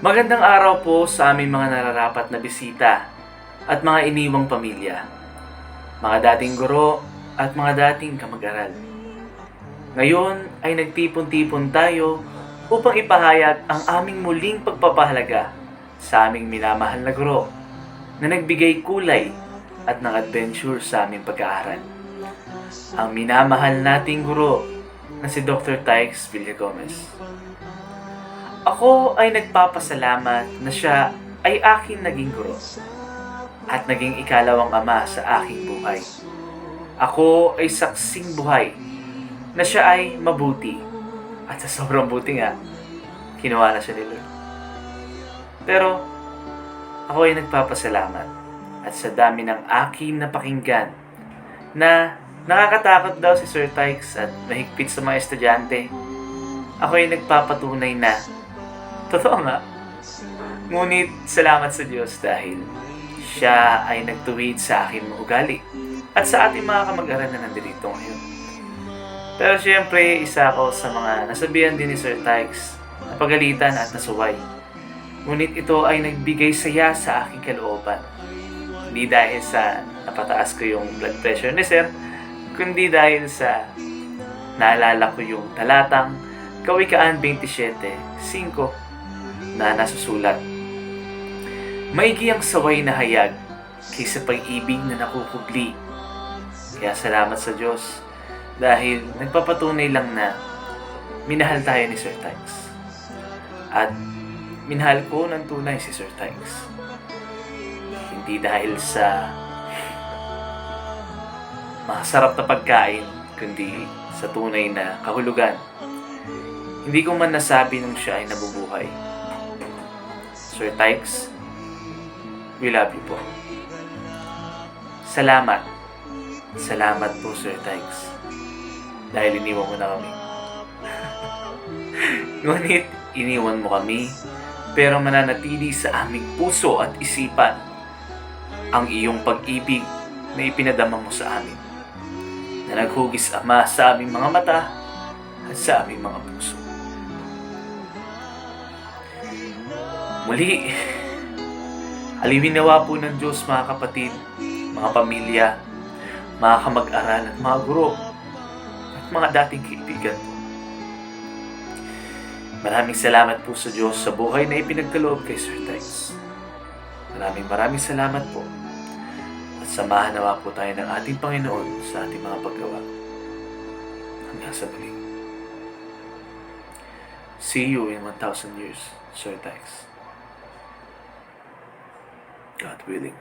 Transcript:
Magandang araw po sa aming mga nararapat na bisita at mga iniwang pamilya, mga dating guro at mga dating kamag-aral. Ngayon ay nagtipon-tipon tayo upang ipahayag ang aming muling pagpapahalaga sa aming minamahal na guro na nagbigay kulay at ng adventure sa aming pag-aaral. Ang minamahal nating guro na si Dr. Tykes Villagomez. Ako ay nagpapasalamat na siya ay aking naging guro at naging ikalawang ama sa aking buhay. Ako ay saksing buhay na siya ay mabuti at sa sobrang buti nga, kinuha na siya ni Lord. Pero ako ay nagpapasalamat at sa dami ng aking napakinggan na nakakatakot daw si Sir Tykes at mahigpit sa mga estudyante, ako ay nagpapatunay na totoo nga. Ngunit salamat sa Diyos dahil siya ay nagtuwid sa akin ugali at sa ating mga kamag-aral na nandito ngayon. Pero siyempre, isa ako sa mga nasabihan din ni Sir Tykes, napagalitan at nasuway. Ngunit ito ay nagbigay saya sa aking kalooban. Hindi dahil sa napataas ko yung blood pressure ni Sir, kundi dahil sa naalala ko yung talatang Kawikaan 27:5 na nasusulat. Maigi ang saway na hayag kaysa pag-ibig na nakukubli. Kaya salamat sa Diyos dahil nagpapatunay lang na minahal tayo ni Sir Tykes. At minahal ko ng tunay si Sir Tykes. Hindi dahil sa masarap na pagkain, kundi sa tunay na kahulugan. Hindi ko man nasabi nung siya ay nabubuhay. Sir Tykes, we love you po. Salamat. Salamat po, Sir Tykes. Dahil iniwan mo na kami. Ngunit, iniwan mo kami, pero mananatili sa aming puso at isipan ang iyong pag-ibig na ipinadama mo sa amin, na naghugis Ama sa aming mga mata at sa aming mga puso. Muli, alawin nawa po ng Diyos mga kapatid, mga pamilya, mga kamag-aral at mga guro at mga dating kaibigan po. Maraming salamat po sa Diyos sa buhay na ipinagkaloob kay Sir Tykes. Maraming salamat po at samahan nawa po tayo ng ating Panginoon sa ating mga paggawa. Hanggang sa muli. See you in 1,000 years, Sir Tykes. God willing.